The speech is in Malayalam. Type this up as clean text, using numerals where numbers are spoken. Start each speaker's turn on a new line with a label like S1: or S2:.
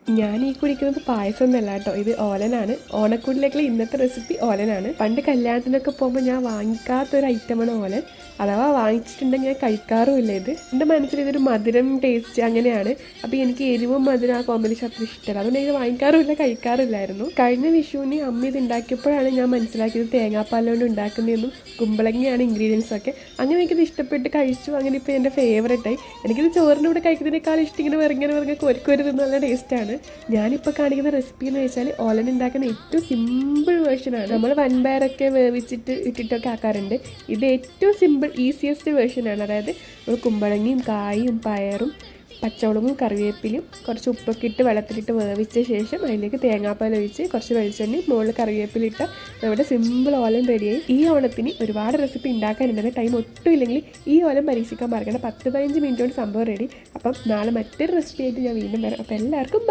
S1: ഞാൻ ഈ കുടിക്കുന്നത് പായസം എന്നല്ല കേട്ടോ, ഇത് ഓലനാണ്. ഓണക്കൂടിലേക്കുള്ള ഇന്നത്തെ റെസിപ്പി ഓലനാണ്. പണ്ട് കല്യാണത്തിനൊക്കെ പോകുമ്പോൾ ഞാൻ വാങ്ങിക്കാത്തൊരു ഐറ്റമാണ് ഓലൻ. അഥവാ വാങ്ങിച്ചിട്ടുണ്ടെങ്കിൽ ഞാൻ കഴിക്കാറുമില്ല. ഇത് എൻ്റെ മനസ്സിൽ ഇതൊരു മധുരം ടേസ്റ്റ് അങ്ങനെയാണ്. അപ്പോൾ എനിക്ക് എരിവും മധുരം ആ കോമ്പിനേഷൻ അത്ര ഇഷ്ടമല്ല, അതുകൊണ്ട് ഇത് വാങ്ങിക്കാറുമില്ല, കഴിക്കാറില്ലായിരുന്നു. കഴിഞ്ഞ വിഷുവിന് അമ്മ ഇത് ഉണ്ടാക്കിയപ്പോഴാണ് ഞാൻ മനസ്സിലാക്കിയത് തേങ്ങാപ്പാലുകൊണ്ട് ഉണ്ടാക്കുന്നതെന്നും കുമ്പളങ്ങയാണ് ഇൻഗ്രീഡിയൻസ് ഒക്കെ. അങ്ങനെ എനിക്കിത് ഇഷ്ടപ്പെട്ട് കഴിച്ചു. അങ്ങനെ ഇപ്പോൾ എൻ്റെ ഫേവറേറ്റായി. എനിക്കിത് ചോറിൻ്റെ കൂടെ കഴിക്കുന്നതിനേക്കാൾ ഇഷ്ടം ഇങ്ങനെ വെറുങ്ങനെ കോരിക്കോരി നല്ല ടേസ്റ്റാണ്. ഞാനിപ്പോൾ കാണിക്കുന്ന റെസിപ്പി എന്ന് വെച്ചാൽ ഓലൻ ഉണ്ടാക്കുന്ന ഏറ്റവും സിമ്പിൾ വേർഷനാണ്. നമ്മൾ വൻപയറൊക്കെ വേവിച്ചിട്ട് ഇട്ടിട്ടൊക്കെ ആക്കാറുണ്ട്. ഇത് ഏറ്റവും സിമ്പിൾ ഈസിയസ്റ്റ് വേർഷനാണ്. അതായത് നമ്മൾ കുമ്പളങ്ങയും കായും പയറും പച്ചമുളകും കറിവേപ്പിലയും കുറച്ച് ഉപ്പൊക്കെ ഇട്ട് വെള്ളത്തിലിട്ട് വേവിച്ച ശേഷം അതിലേക്ക് തേങ്ങാപ്പാൽ ഒഴിച്ച് കുറച്ച് വെളിച്ചെണ്ണയും മുകളിൽ കറിവേപ്പിലിട്ട നമ്മുടെ സിമ്പിൾ ഓലൻ റെഡിയായി. ഈ ഓണത്തിന് ഒരുപാട് റെസിപ്പി ഉണ്ടാക്കാനുണ്ടെന്ന് ടൈം ഒട്ടും ഇല്ലെങ്കിൽ ഈ ഓലൻ പരീക്ഷിക്കാൻ മറക്കണം. 10-15 മിനിറ്റ് കൊണ്ട് സംഭവം റെഡി. അപ്പം നാളെ മറ്റൊരു റെസിപ്പി ആയിട്ട് ഞാൻ വീണ്ടും വരാം. അപ്പം എല്ലാവർക്കും